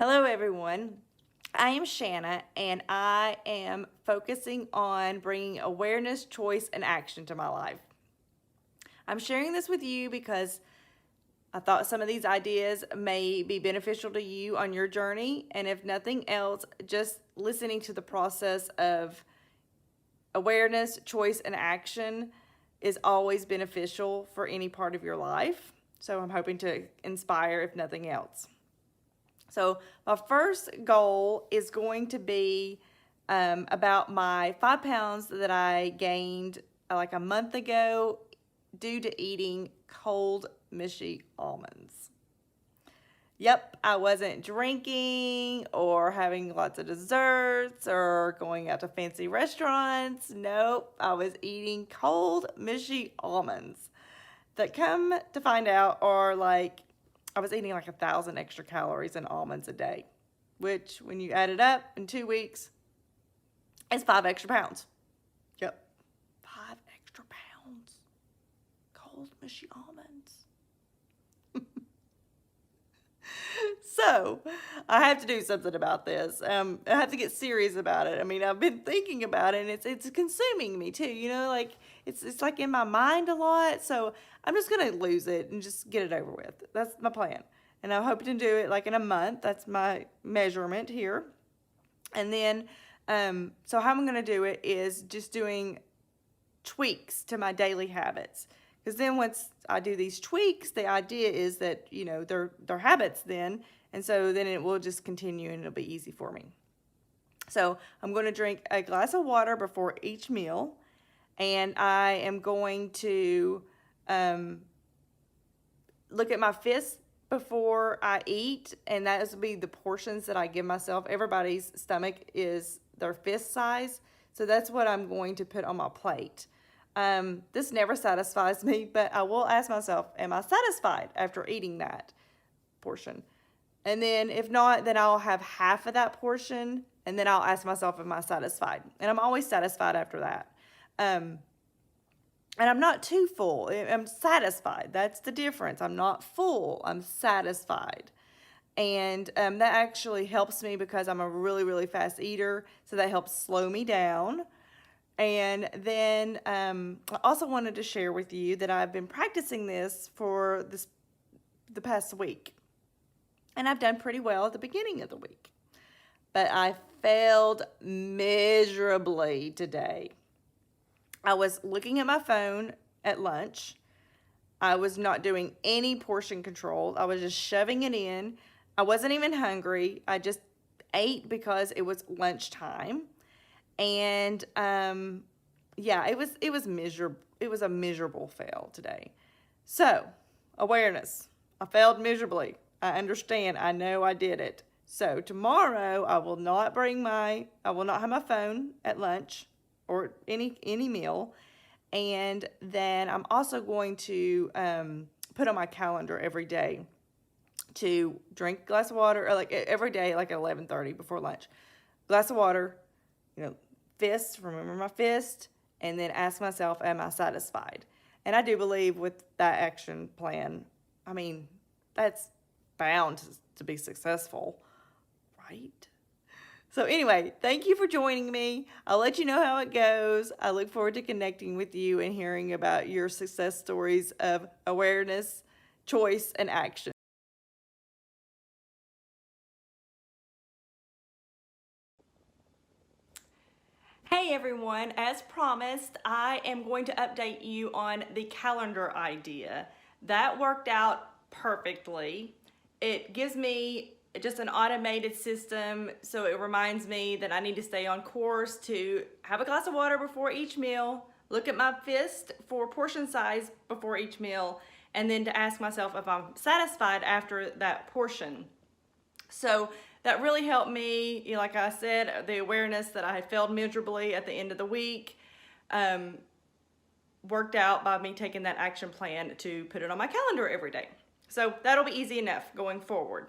Hello everyone, I am Shanna and I am focusing on bringing awareness, choice, and action to my life. I'm sharing this with you because I thought some of these ideas may be beneficial to you on your journey, and if nothing else, just listening to the process of awareness, choice, and action is always beneficial for any part of your life. So I'm hoping to inspire, if nothing else. So my first goal is going to be about my 5 pounds that I gained like a month ago due to eating cold, mushy almonds. Yep, I wasn't drinking or having lots of desserts or going out to fancy restaurants. Nope, I was eating cold, mushy almonds that, come to find out, are like, I was eating like 1,000 extra calories in almonds a day, which when you add it up in 2 weeks, is 5 extra pounds. Yep, 5 extra pounds. Cold, mushy almonds. So I have to do something about this. I have to get serious about it. I mean, I've been thinking about it, and it's consuming me too. You know, like it's like in my mind a lot. So I'm just gonna lose it and just get it over with. That's my plan, and I'm hoping to do it like in a month. That's my measurement here, and then so how I'm gonna do it is just doing tweaks to my daily habits. Because then once I do these tweaks, the idea is that, you know, they're habits then. And so then it will just continue and it'll be easy for me. So I'm going to drink a glass of water before each meal. And I am going to look at my fists before I eat. And that will be the portions that I give myself. Everybody's stomach is their fist size. So that's what I'm going to put on my plate. This never satisfies me, but I will ask myself, am I satisfied after eating that portion? And then if not, then I'll have half of that portion, and then I'll ask myself, am I satisfied? And I'm always satisfied after that. And I'm not too full. I'm satisfied. That's the difference. I'm not full. I'm satisfied. And that actually helps me because I'm a really, really fast eater, so that helps slow me down. And then I also wanted to share with you that I've been practicing this for the past week. And I've done pretty well at the beginning of the week. But I failed miserably today. I was looking at my phone at lunch. I was not doing any portion control. I was just shoving it in. I wasn't even hungry. I just ate because it was lunchtime. And yeah, it was miserable. It was a miserable fail today. So, awareness. I failed miserably. I understand. I know I did it. So tomorrow I will not have my phone at lunch or any meal. And then I'm also going to put on my calendar every day to drink a glass of water, or like every day, like at 11:30 before lunch. Glass of water, you know, fist, remember my fist, and then ask myself, am I satisfied? And I do believe with that action plan, I mean, that's bound to be successful, right? So anyway, thank you for joining me. I'll let you know how it goes. I look forward to connecting with you and hearing about your success stories of awareness, choice, and action. Hey everyone, as promised, I am going to update you on the calendar idea. That worked out perfectly. It gives me just an automated system, so it reminds me that I need to stay on course to have a glass of water before each meal, look at my fist for portion size before each meal, and then to ask myself if I'm satisfied after that portion. So that really helped me. You know, like I said, the awareness that I had failed miserably at the end of the week worked out by me taking that action plan to put it on my calendar every day. So that'll be easy enough going forward.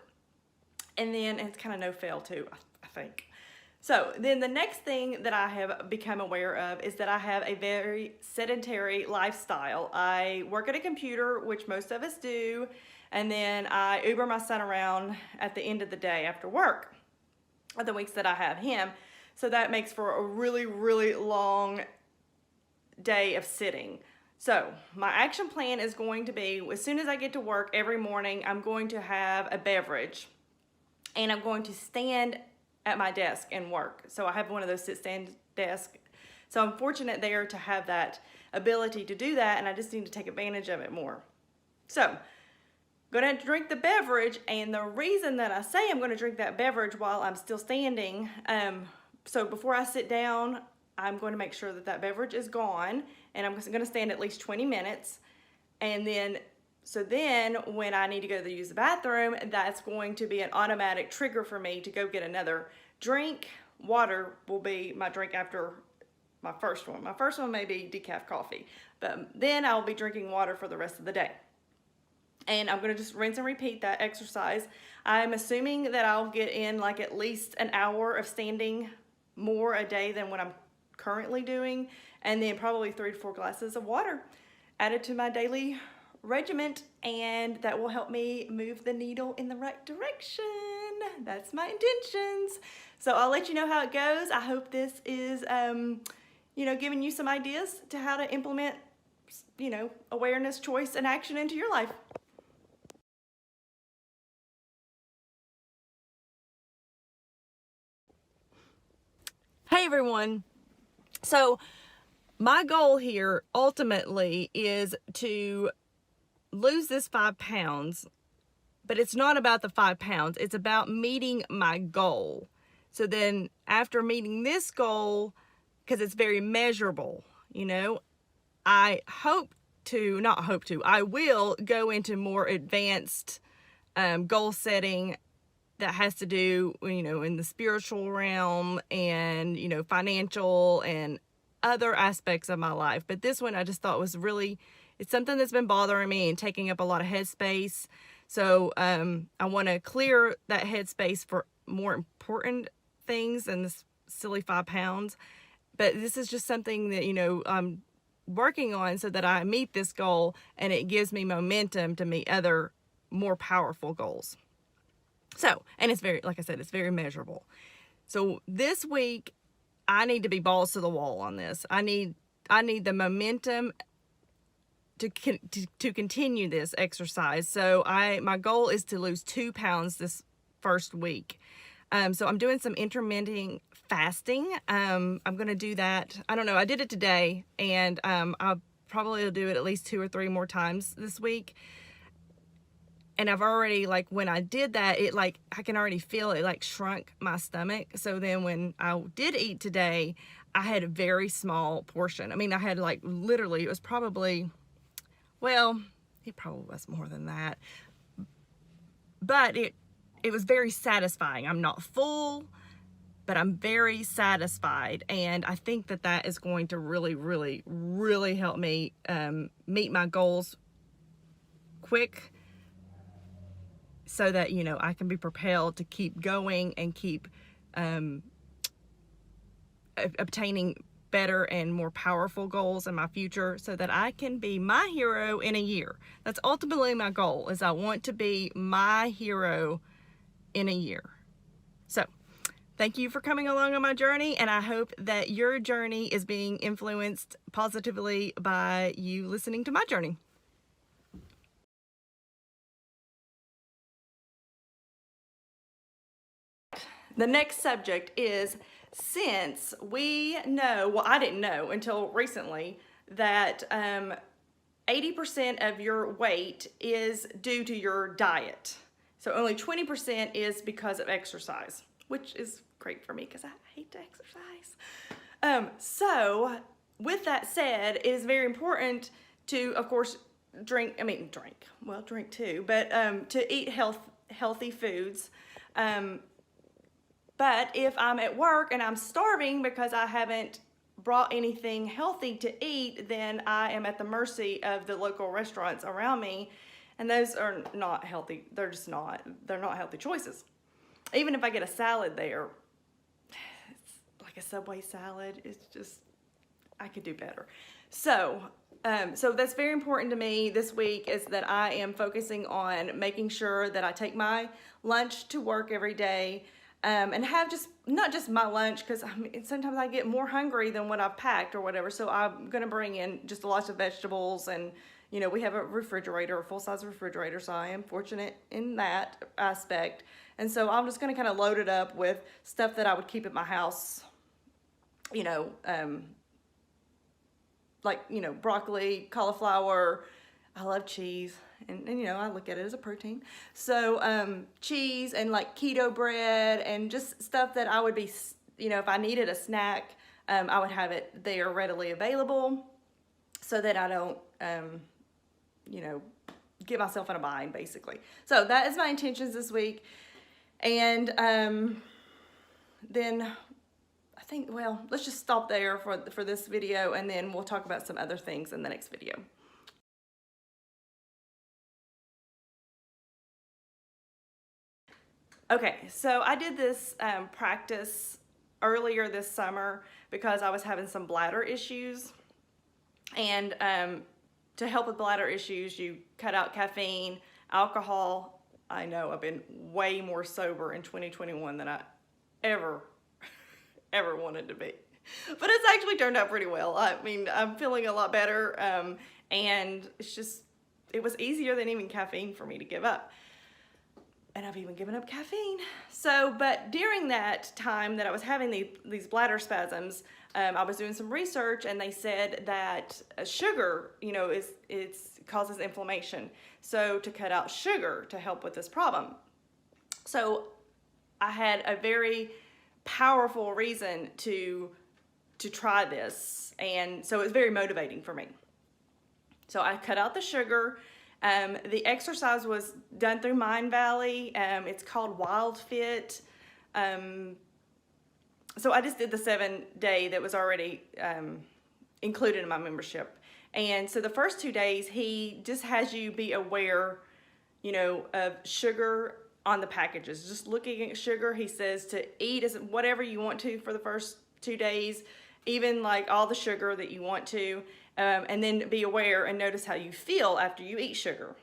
And then it's kind of no fail too, I think. So then the next thing that I have become aware of is that I have a very sedentary lifestyle. I work at a computer, which most of us do, and then I Uber my son around at the end of the day after work, or the weeks that I have him. So that makes for a really, really long day of sitting. So my action plan is going to be, as soon as I get to work every morning, I'm going to have a beverage, and I'm going to stand at my desk and work. So I have one of those sit-stand desks. So I'm fortunate there to have that ability to do that, and I just need to take advantage of it more. So I'm gonna drink the beverage, and the reason that I say I'm gonna drink that beverage while I'm still standing, so before I sit down, I'm going to make sure that that beverage is gone, and I'm gonna stand at least 20 minutes. And then when I need to go to use the bathroom, that's going to be an automatic trigger for me to go get another drink. Water will be my drink after my first one. My first one may be decaf coffee, but then I'll be drinking water for the rest of the day. And I'm gonna just rinse and repeat that exercise. I'm assuming that I'll get in like at least an hour of standing more a day than what I'm currently doing, and then probably 3 to 4 glasses of water added to my daily regiment, and that will help me move the needle in the right direction. That's my intentions. So I'll let you know how it goes. I hope this is, giving you some ideas to how to implement, awareness, choice, and action into your life. Hey everyone. So my goal here ultimately is to lose this 5 pounds, but it's not about the 5 pounds. It's about meeting my goal. So then after meeting this goal, because it's very measurable, I will go into more advanced goal setting that has to do, in the spiritual realm and, financial and other aspects of my life. But this one I just thought was really, it's something that's been bothering me and taking up a lot of headspace. So I want to clear that headspace for more important things than this silly 5 pounds. But this is just something that, I'm working on so that I meet this goal, and it gives me momentum to meet other more powerful goals. So, and it's very, like I said, it's very measurable. So this week, I need to be balls to the wall on this. I need the momentum to continue this exercise. So my goal is to lose 2 pounds this first week. So I'm doing some intermittent fasting. I'm going to do that. I don't know. I did it today, and I'll probably do it at least 2 or 3 more times this week. And I've already, when I did that, I can already feel it, shrunk my stomach. So then when I did eat today, I had a very small portion. I mean, I had, literally, it was probably, it probably was more than that. But it was very satisfying. I'm not full, but I'm very satisfied. And I think that is going to really, really, really help me meet my goals quick, so that, I can be propelled to keep going and keep obtaining better and more powerful goals in my future, so that I can be my hero in a year. That's ultimately my goal, is I want to be my hero in a year. So thank you for coming along on my journey, and I hope that your journey is being influenced positively by you listening to my journey. The next subject is, since we know, well, I didn't know until recently, that 80% of your weight is due to your diet. So only 20% is because of exercise, which is great for me because I hate to exercise. So with that said, it is very important to, of course, drink too, but to eat healthy foods. But if I'm at work and I'm starving because I haven't brought anything healthy to eat, then I am at the mercy of the local restaurants around me, and those are not healthy. They're not healthy choices. Even if I get a salad there, like a Subway salad. It's just, I could do better. So that's very important to me this week, is that I am focusing on making sure that I take my lunch to work every day, and have not just my lunch, because sometimes I get more hungry than what I've packed or whatever. So I'm gonna bring in just lots of vegetables, and we have a refrigerator, a full-size refrigerator, so I am fortunate in that aspect. And so I'm just gonna kind of load it up with stuff that I would keep at my house, like, broccoli, cauliflower. I love cheese, and I look at it as a protein. So cheese and like keto bread, and just stuff that I would be, if I needed a snack, I would have it there readily available, so that I don't, get myself in a bind, basically. So that is my intentions this week. And then I think, well, let's just stop there for this video, and then we'll talk about some other things in the next video. Okay, so I did this practice earlier this summer because I was having some bladder issues. And to help with bladder issues, you cut out caffeine, alcohol. I know I've been way more sober in 2021 than I ever wanted to be. But it's actually turned out pretty well. I mean, I'm feeling a lot better, and it was easier than even caffeine for me to give up. And I've even given up caffeine. So, but during that time that I was having these bladder spasms, I was doing some research, and they said that sugar, it causes inflammation. So to cut out sugar to help with this problem. So I had a very powerful reason to try this, and so it was very motivating for me. So I cut out the sugar. The exercise was done through Mindvalley. It's called wildfit. So I just did the 7-day that was already included in my membership. And so the first 2 days, he just has you be aware, of sugar on the packages. Just looking at sugar, he says to eat whatever you want to for the first 2 days, even like all the sugar that you want to, and then be aware and notice how you feel after you eat sugar.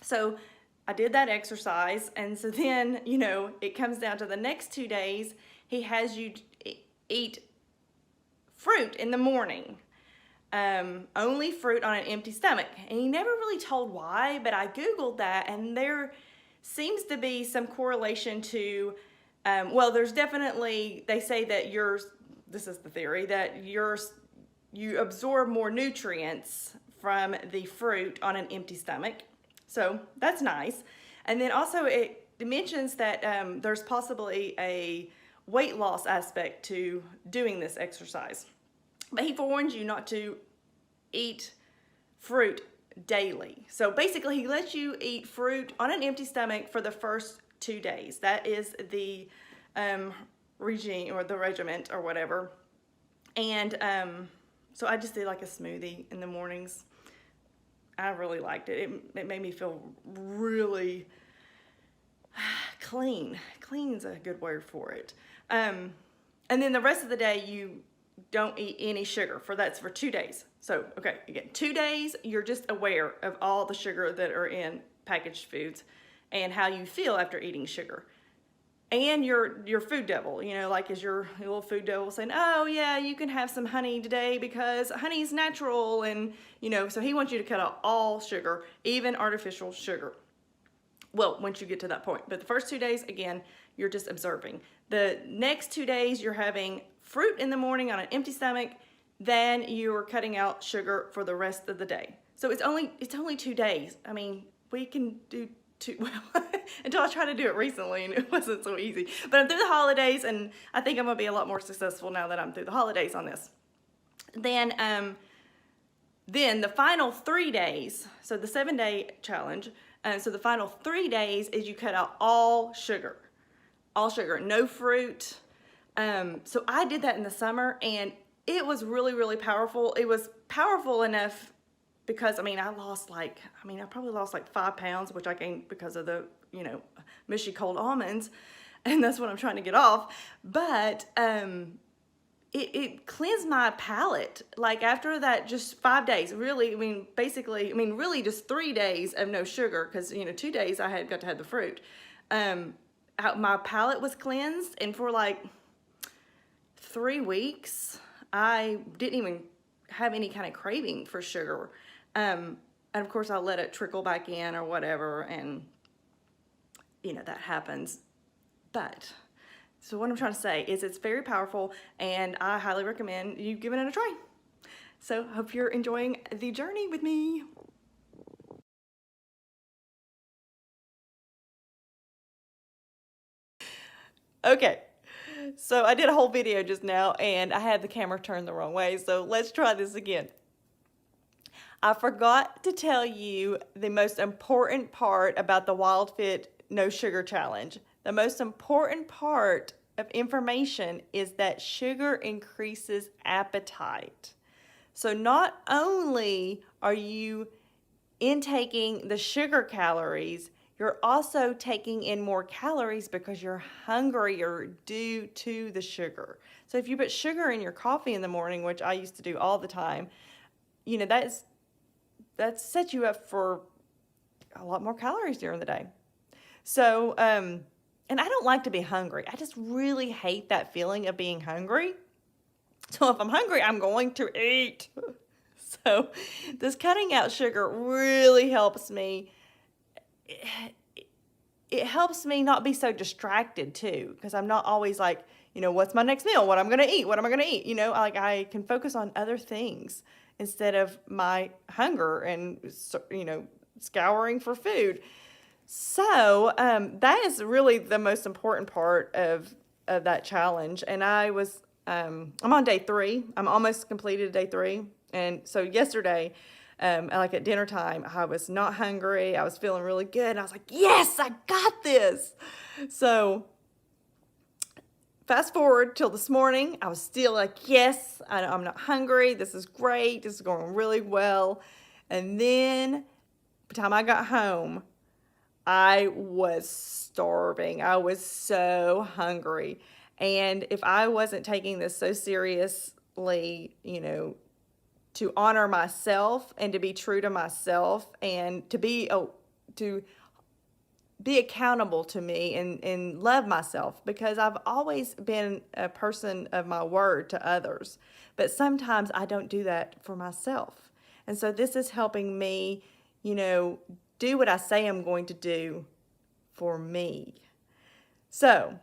So I did that exercise, and so then, it comes down to the next 2 days, he has you eat fruit in the morning. Only fruit on an empty stomach. And he never really told why, but I Googled that, and there seems to be some correlation to, there's definitely, they say that this is the theory, that you absorb more nutrients from the fruit on an empty stomach. So that's nice. And then also it mentions that there's possibly a weight loss aspect to doing this exercise. But he forewarns you not to eat fruit daily. So basically he lets you eat fruit on an empty stomach for the first 2 days. That is the regime or the regiment or whatever. And so I just did like a smoothie in the mornings. I really liked it. It made me feel really clean. Clean's a good word for it. And then the rest of the day you don't eat any sugar. That's for 2 days. So, okay, again, 2 days, you're just aware of all the sugar that are in packaged foods and how you feel after eating sugar. And your food devil, like is your little food devil saying, oh yeah, you can have some honey today because honey's natural, and so he wants you to cut out all sugar, even artificial sugar. Well, once you get to that point. But the first 2 days, again, you're just observing. The next 2 days, you're having fruit in the morning on an empty stomach, then you're cutting out sugar for the rest of the day. So it's only 2 days. I mean, we can do until I tried to do it recently and it wasn't so easy. But I'm through the holidays, and I think I'm gonna be a lot more successful now that I'm through the holidays on this. Then the final 3 days, so the 7-day challenge, so the final 3 days is you cut out all sugar, no fruit. So I did that in the summer, and it was really, really powerful. It was powerful enough because, I probably lost like 5 pounds, which I gained because of the, mushy cold almonds. And that's what I'm trying to get off. But it cleansed my palate. Like after that, just 5 days, really, really just 3 days of no sugar, because 2 days I had got to have the fruit. My palate was cleansed, and for like 3 weeks, I didn't even have any kind of craving for sugar. And of course, I let it trickle back in or whatever, and that happens. But so what I'm trying to say is it's very powerful, and I highly recommend you giving it a try. So hope you're enjoying the journey with me. Okay, so I did a whole video just now, and I had the camera turned the wrong way, so let's try this again. I forgot to tell you the most important part about the wildfit no sugar challenge. The most important part of information is that sugar increases appetite. So not only are you intaking the sugar calories, you're also taking in more calories because you're hungrier due to the sugar. So if you put sugar in your coffee in the morning, which I used to do all the time, that sets you up for a lot more calories during the day. So, and I don't like to be hungry. I just really hate that feeling of being hungry. So if I'm hungry, I'm going to eat. So this cutting out sugar really helps me. It helps me not be so distracted too, because I'm not always like, what's my next meal? What I'm going to eat? What am I going to eat? Like I can focus on other things instead of my hunger and, scouring for food. So that is really the most important part of that challenge. And I'm on day 3. I'm almost completed day 3. And so yesterday, like at dinner time, I was not hungry. I was feeling really good. And I was like, yes, I got this. So fast forward till this morning, I was still like, yes, I'm not hungry. This is great. This is going really well. And then by the time I got home, I was starving. I was so hungry. And if I wasn't taking this so seriously, to honor myself and to be true to myself and to be accountable to me and love myself, because I've always been a person of my word to others, but sometimes I don't do that for myself. And so this is helping me, do what I say I'm going to do for me. So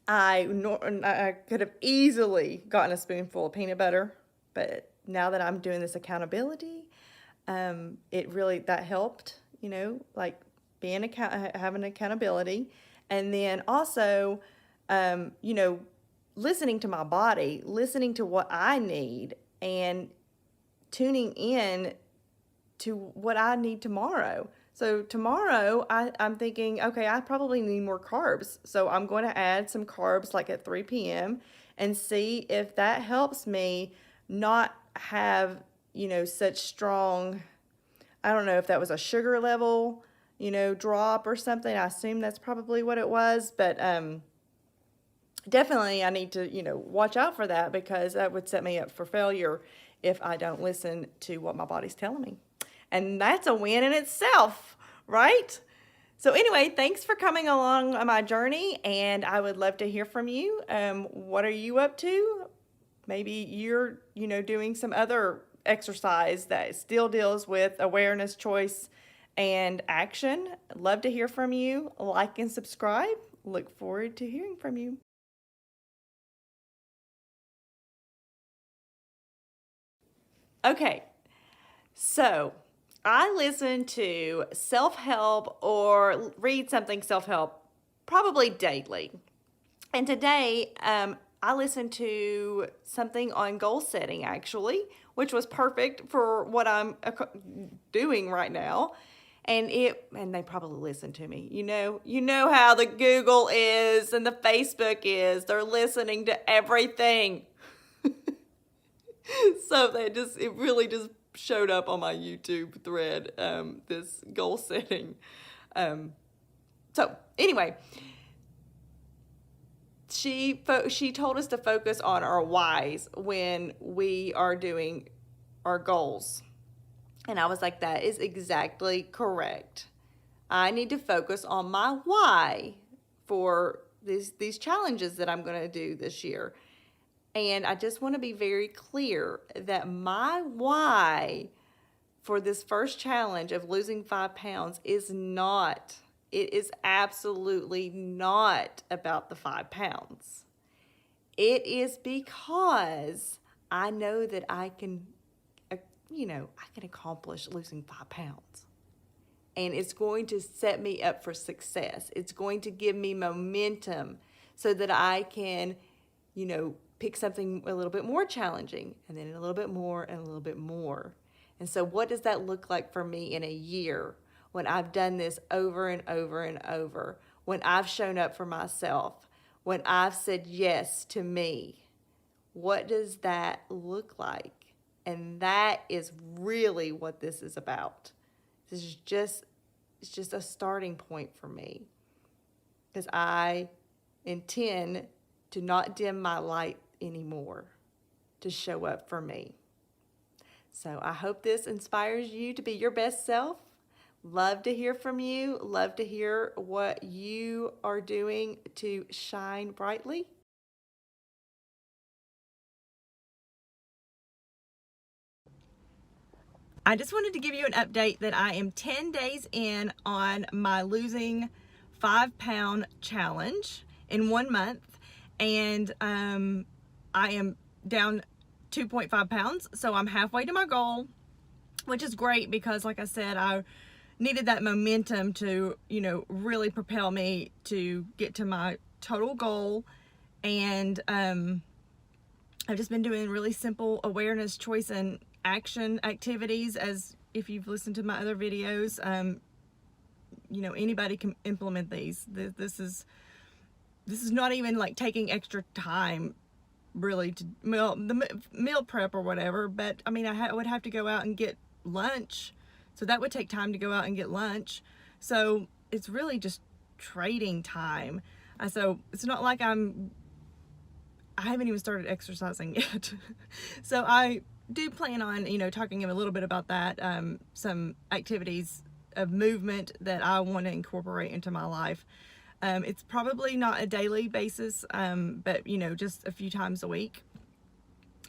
I could have easily gotten a spoonful of peanut butter, but now that I'm doing this accountability, that helped, like having accountability. And then also, listening to my body, listening to what I need, and tuning in to what I need tomorrow. So tomorrow I'm thinking, okay, I probably need more carbs. So I'm going to add some carbs like at 3 p.m. and see if that helps me not have, such strong, I don't know if that was a sugar level, drop or something. I assume that's probably what it was, but definitely I need to, watch out for that, because that would set me up for failure if I don't listen to what my body's telling me. And that's a win in itself, right? So anyway, thanks for coming along on my journey, and I would love to hear from you. What are you up to? Maybe you're, doing some other exercise that still deals with awareness, choice, and action. Love to hear from you. Like and subscribe. Look forward to hearing from you. Okay, so I listen to self-help or read something self-help probably daily. And today, I listened to something on goal setting, actually, which was perfect for what I'm doing right now. And they probably listen to me. You know how the Google is and the Facebook is. They're listening to everything. So it really just showed up on my YouTube thread, this goal setting. So anyway, she told us to focus on our whys when we are doing our goals. And I was like, that is exactly correct. I need to focus on my why for these challenges that I'm going to do this year. And I just want to be very clear that my why for this first challenge of losing 5 pounds is not, it is absolutely not about the 5 pounds. It is because I know that I can, I can accomplish losing 5 pounds. And it's going to set me up for success. It's going to give me momentum so that I can, pick something a little bit more challenging, and then a little bit more and a little bit more. And so what does that look like for me in a year when I've done this over and over and over, when I've shown up for myself, when I've said yes to me? What does that look like? And that is really what this is about. This is it's just a starting point for me, because I intend to not dim my light anymore, to show up for me. So I hope this inspires you to be your best self. Love to hear from you. Love to hear what you are doing to shine brightly. I just wanted to give you an update that I am 10 days in on my losing 5 pound challenge in 1 month. And I am down 2.5 pounds. So I'm halfway to my goal, which is great because, like I said, I needed that momentum to, really propel me to get to my total goal. And I've just been doing really simple awareness, choice, and action activities. As if you've listened to my other videos, anybody can implement these. This is not even like taking extra time really to meal prep or whatever, but I mean, I would have to go out and get lunch, so that would take time to go out and get lunch. So it's really just trading time. So it's not like I haven't even started exercising yet. So I do plan on, talking a little bit about that, some activities of movement that I want to incorporate into my life. It's probably not a daily basis, but just a few times a week.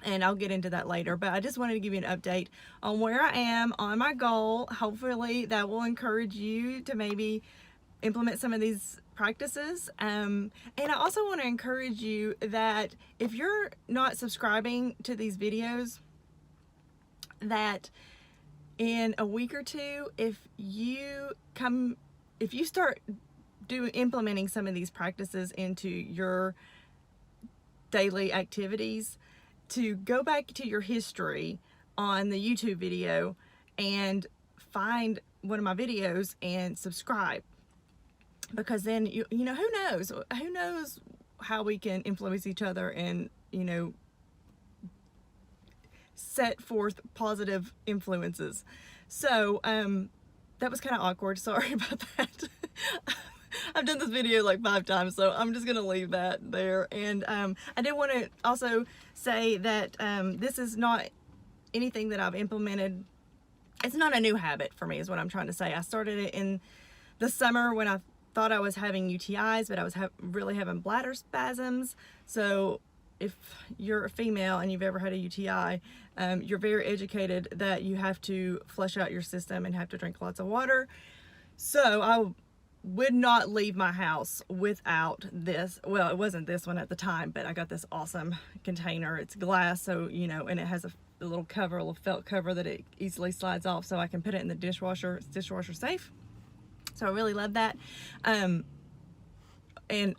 And I'll get into that later, but I just wanted to give you an update on where I am on my goal. Hopefully that will encourage you to maybe implement some of these practices. And I also want to encourage you that if you're not subscribing to these videos, that in a week or two, if you start implementing some of these practices into your daily activities, to go back to your history on the YouTube video and find one of my videos and subscribe, because then who knows how we can influence each other and set forth positive influences. So that was kind of awkward, sorry about that. I've done this video like 5 times, so I'm just gonna leave that there. And I did want to also say that this is not anything that I've implemented. It's not a new habit for me, is what I'm trying to say. I started it in the summer when I thought I was having UTIs, but I was really having bladder spasms. So if you're a female and you've ever had a UTI, you're very educated that you have to flush out your system and have to drink lots of water. So I would not leave my house without this. Well, it wasn't this one at the time, but I got this awesome container. It's glass, so and it has a little cover, a little felt cover that it easily slides off, so I can put it in the dishwasher. It's dishwasher safe. So I really love that. And I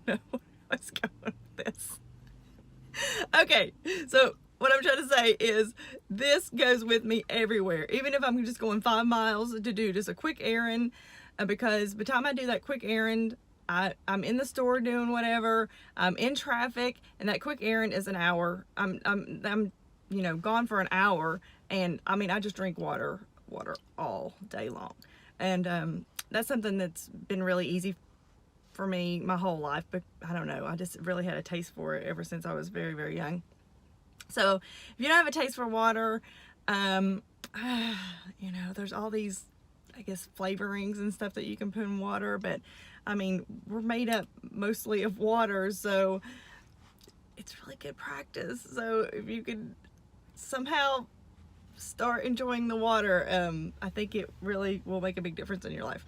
don't know what's going on with this. Okay, so what I'm trying to say is this goes with me everywhere, even if I'm just going 5 miles to do just a quick errand. Because by the time I do that quick errand, I'm in the store doing whatever, I'm in traffic, and that quick errand is an hour. I'm gone for an hour, and I mean, I just drink water all day long. And that's something that's been really easy for me my whole life, but I don't know, I just really had a taste for it ever since I was very, very young. So if you don't have a taste for water, you know, there's all these, I guess, flavorings and stuff that you can put in water, but I mean, we're made up mostly of water, so it's really good practice. So if you could somehow start enjoying the water, I think it really will make a big difference in your life.